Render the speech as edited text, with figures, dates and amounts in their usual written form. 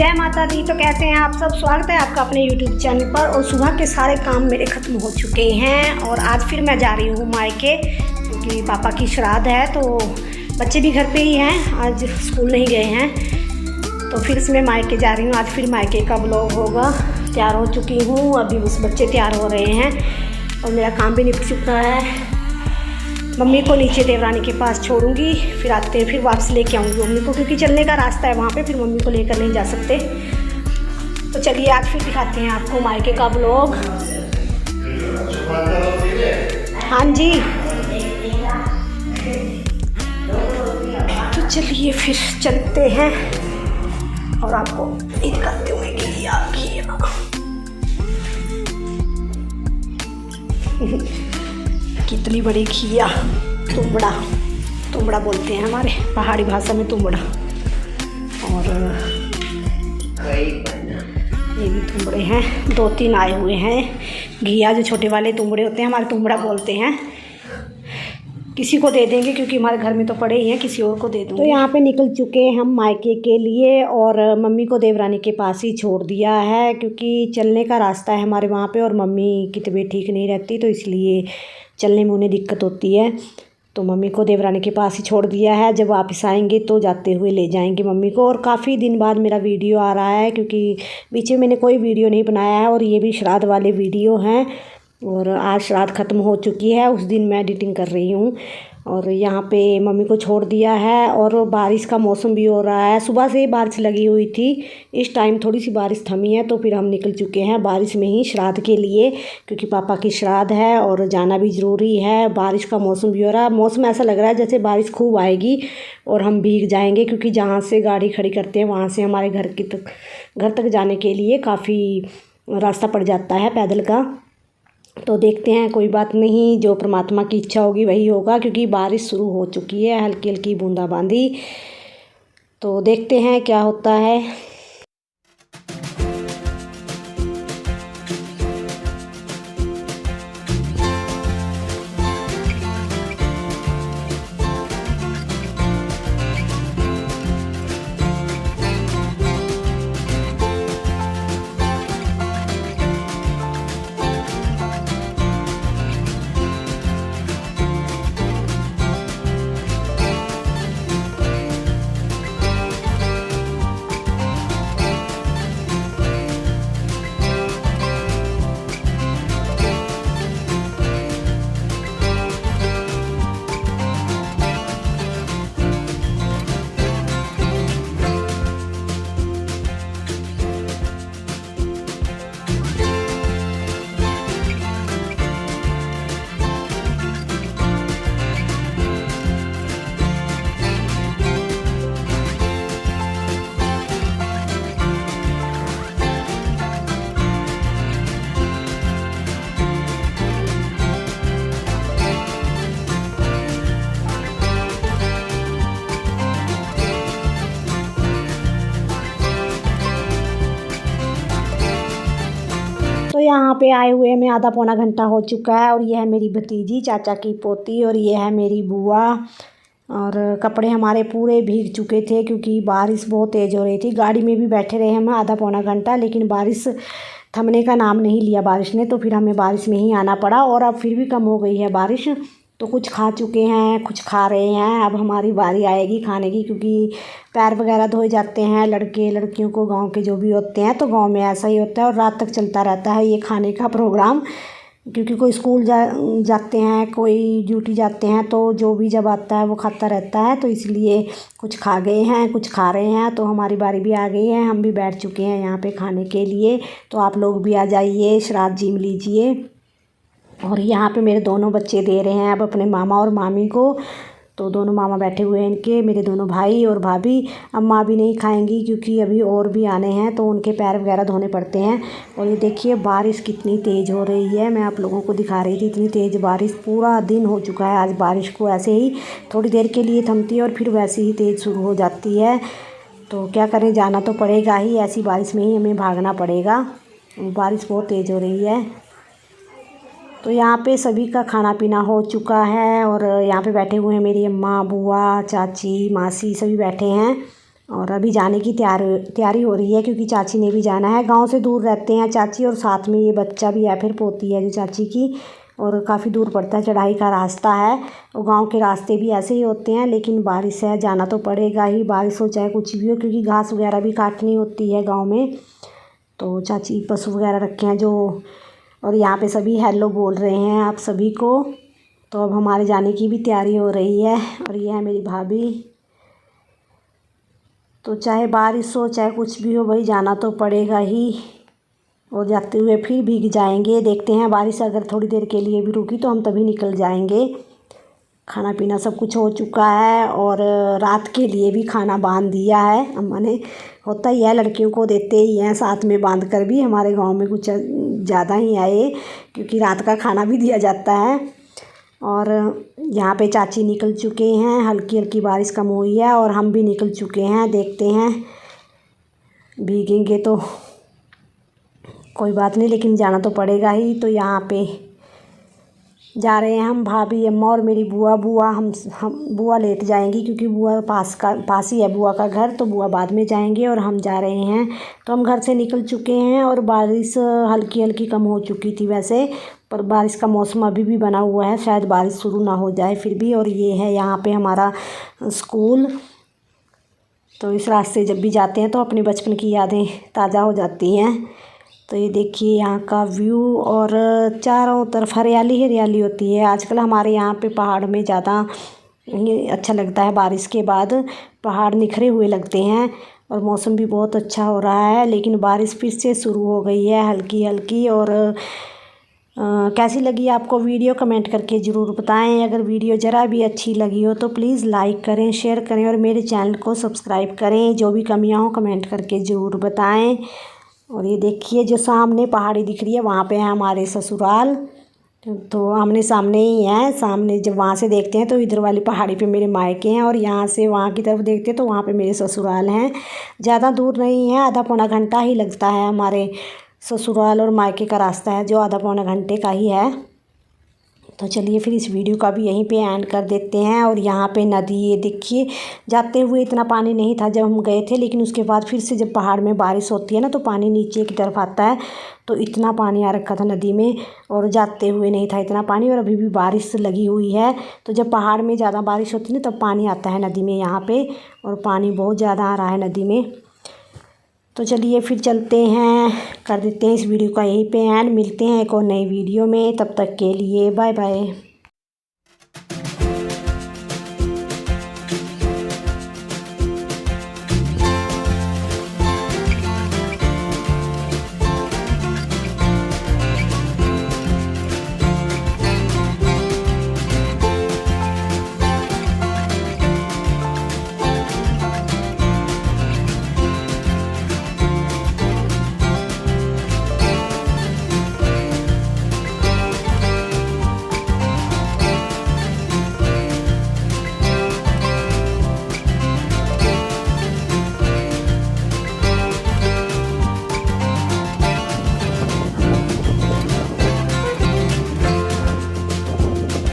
जय माता दी। तो कैसे हैं आप सब? स्वागत है आपका अपने YouTube चैनल पर। और सुबह के सारे काम मेरे ख़त्म हो चुके हैं और आज फिर मैं जा रही हूँ मायके, क्योंकि पापा की श्राद्ध है। तो बच्चे भी घर पे ही हैं, आज स्कूल नहीं गए हैं, तो फिर इसमें मायके जा रही हूँ। आज फिर मायके का ब्लॉग होगा। तैयार हो चुकी हूँ, अभी बस बच्चे तैयार हो रहे हैं और मेरा काम भी निपट चुका है। मम्मी को नीचे देवरानी के पास छोड़ूंगी, फिर आते हैं फिर वापस लेके आऊँगी मम्मी को, क्योंकि चलने का रास्ता है वहाँ पे, फिर मम्मी को लेकर नहीं जा सकते। तो चलिए आज फिर दिखाते हैं आपको मायके का ब्लॉग। हाँ जी, तो चलिए फिर चलते हैं और आपको दिखाते हुए कितनी बड़ी घिया, तुमड़ा बोलते हैं हमारे पहाड़ी भाषा में, तुमड़ा। और ये भी तुमड़े हैं, 2-3 आए हुए हैं। घिया जो छोटे वाले तुमड़े होते हैं, हमारे तुमड़ा बोलते हैं। किसी को दे देंगे क्योंकि हमारे घर में तो पड़े ही हैं, किसी और को दे दूँगी। तो यहाँ पे निकल चुके हैं हम मायके के लिए और मम्मी को देवरानी के पास ही छोड़ दिया है, क्योंकि चलने का रास्ता है हमारे वहाँ पे और मम्मी की तबीयत ठीक नहीं रहती, तो इसलिए चलने में उन्हें दिक्कत होती है। तो मम्मी को देवरानी के पास ही छोड़ दिया है। जब वापस आएंगे तो जाते हुए ले जाएंगे मम्मी को। और काफ़ी दिन बाद मेरा वीडियो आ रहा है, क्योंकि बीच में मैंने कोई वीडियो नहीं बनाया है और ये भी श्राद्ध वाले वीडियो हैं। और आज श्राद्ध ख़त्म हो चुकी है, उस दिन मैं एडिटिंग कर रही हूँ। और यहाँ पे मम्मी को छोड़ दिया है और बारिश का मौसम भी हो रहा है। सुबह से ही बारिश लगी हुई थी, इस टाइम थोड़ी सी बारिश थमी है, तो फिर हम निकल चुके हैं बारिश में ही श्राद्ध के लिए, क्योंकि पापा की श्राद्ध है और जाना भी ज़रूरी है। बारिश का मौसम भी हो रहा है, मौसम ऐसा लग रहा है जैसे बारिश खूब आएगी और हम भीग जाएंगे, क्योंकि जहाँ से गाड़ी खड़ी करते हैं वहाँ से हमारे घर तक जाने के लिए काफ़ी रास्ता पड़ जाता है पैदल का। तो देखते हैं, कोई बात नहीं, जो परमात्मा की इच्छा होगी वही होगा, क्योंकि बारिश शुरू हो चुकी है, हल्की हल्की बूंदाबांदी। तो देखते हैं क्या होता है। तो यहाँ पे आए हुए में आधा पौना घंटा हो चुका है और यह है मेरी भतीजी, चाचा की पोती, और ये है मेरी बुआ। और कपड़े हमारे पूरे भीग चुके थे, क्योंकि बारिश बहुत तेज़ हो रही थी। गाड़ी में भी बैठे रहे हम आधा पौना घंटा, लेकिन बारिश थमने का नाम नहीं लिया बारिश ने, तो फिर हमें बारिश में ही आना पड़ा। और अब फिर भी कम हो गई है बारिश, तो कुछ खा चुके हैं, कुछ खा रहे हैं। अब हमारी बारी आएगी खाने की, क्योंकि पैर वगैरह धोए जाते हैं लड़के लड़कियों को, गांव के जो भी होते हैं, तो गांव में ऐसा ही होता है और रात तक चलता रहता है ये खाने का प्रोग्राम। क्योंकि कोई स्कूल जाते हैं, कोई ड्यूटी जाते हैं, तो जो भी जब आता है वो खाता रहता है, तो इसलिए कुछ खा गए हैं, कुछ खा रहे हैं। तो हमारी बारी भी आ गई है, हम भी बैठ चुके हैं यहाँ पे खाने के लिए। तो आप लोग भी आ जाइए, श्राद्ध जीम लीजिए। और यहाँ पे मेरे दोनों बच्चे दे रहे हैं अब अपने मामा और मामी को। तो दोनों मामा बैठे हुए हैं इनके, मेरे दोनों भाई और भाभी। अम्मा भी नहीं खाएंगी, क्योंकि अभी और भी आने हैं, तो उनके पैर वगैरह धोने पड़ते हैं। और ये देखिए बारिश कितनी तेज़ हो रही है, मैं आप लोगों को दिखा रही थी, इतनी तेज़ बारिश। पूरा दिन हो चुका है आज बारिश को, ऐसे ही थोड़ी देर के लिए थमती है और फिर वैसे ही तेज़ शुरू हो जाती है। तो क्या करें, जाना तो पड़ेगा ही, ऐसी बारिश में ही हमें भागना पड़ेगा। बारिश बहुत तेज़ हो रही है। तो यहाँ पे सभी का खाना पीना हो चुका है और यहाँ पे बैठे हुए हैं मेरी अम्मा, बुआ, चाची, मासी, सभी बैठे हैं। और अभी जाने की तैयारी हो रही है क्योंकि चाची ने भी जाना है। गांव से दूर रहते हैं चाची और साथ में ये बच्चा भी है, फिर पोती है जो चाची की, और काफ़ी दूर पड़ता है, चढ़ाई का रास्ता है। और गांव के रास्ते भी ऐसे ही होते हैं, लेकिन बारिश है जाना तो पड़ेगा ही, बारिश हो चाहे कुछ भी हो, क्योंकि घास वगैरह भी काटनी होती है गाँव में। तो चाची पशु वगैरह रखे हैं जो, और यहाँ पे सभी हेलो बोल रहे हैं आप सभी को। तो अब हमारे जाने की भी तैयारी हो रही है। और ये है मेरी भाभी। तो चाहे बारिश हो चाहे कुछ भी हो, भाई जाना तो पड़ेगा ही। और जाते हुए फिर भीग जाएंगे, देखते हैं बारिश अगर थोड़ी देर के लिए भी रुकी तो हम तभी निकल जाएंगे। खाना पीना सब कुछ हो चुका है और रात के लिए भी खाना बांध दिया है अम्मा ने। होता ही है, लड़कियों को देते ही हैं साथ में बांध कर भी। हमारे गांव में कुछ ज़्यादा ही आए क्योंकि रात का खाना भी दिया जाता है। और यहाँ पे चाची निकल चुके हैं, हल्की हल्की बारिश कम हुई है और हम भी निकल चुके हैं। देखते हैं, भीगेंगे तो कोई बात नहीं, लेकिन जाना तो पड़ेगा ही। तो यहाँ पे जा रहे हैं हम, भाभी, अम्मा और मेरी बुआ। हम बुआ लेट जाएंगी क्योंकि बुआ पास ही है बुआ का घर, तो बुआ बाद में जाएंगे और हम जा रहे हैं। तो हम घर से निकल चुके हैं और बारिश हल्की हल्की कम हो चुकी थी वैसे, पर बारिश का मौसम अभी भी बना हुआ है, शायद बारिश शुरू ना हो जाए फिर भी। और ये है यहाँ पे हमारा स्कूल। तो इस रास्ते जब भी जाते हैं तो अपने बचपन की यादें ताज़ा हो जाती हैं। तो ये देखिए यहाँ का व्यू, और चारों तरफ हरियाली हरियाली होती है। आजकल हमारे यहाँ पे पहाड़ में ज़्यादा अच्छा लगता है, बारिश के बाद पहाड़ निखरे हुए लगते हैं और मौसम भी बहुत अच्छा हो रहा है। लेकिन बारिश फिर से शुरू हो गई है हल्की हल्की। और कैसी लगी आपको वीडियो कमेंट करके ज़रूर बताएं। अगर वीडियो ज़रा भी अच्छी लगी हो तो प्लीज़ लाइक करें, शेयर करें और मेरे चैनल को सब्सक्राइब करें। जो भी कमियां हो कमेंट करके ज़रूर बताएं। और ये देखिए जो सामने पहाड़ी दिख रही है वहाँ पे है हमारे ससुराल। तो आमने सामने ही है, सामने जब वहाँ से देखते हैं तो इधर वाली पहाड़ी पे मेरे मायके हैं और यहाँ से वहाँ की तरफ देखते हैं तो वहाँ पे मेरे ससुराल हैं। ज़्यादा दूर नहीं है, आधा पौना घंटा ही लगता है। हमारे ससुराल और मायके का रास्ता है जो आधा पौना घंटे का ही है। तो चलिए फिर इस वीडियो का भी यहीं पे एंड कर देते हैं। और यहाँ पे नदी, ये देखिए जाते हुए इतना पानी नहीं था जब हम गए थे, लेकिन उसके बाद फिर से जब पहाड़ में बारिश होती है ना तो पानी नीचे की तरफ आता है। तो इतना पानी आ रखा था नदी में, और जाते हुए नहीं था इतना पानी, और अभी भी बारिश लगी हुई है। तो जब पहाड़ में ज़्यादा बारिश होती है ना तब पानी आता है नदी में यहाँ पे, और पानी बहुत ज़्यादा आ रहा है नदी में। तो चलिए फिर चलते हैं, कर देते हैं इस वीडियो का यहीं पे एंड। मिलते हैं एक और नई वीडियो में, तब तक के लिए बाय बाय।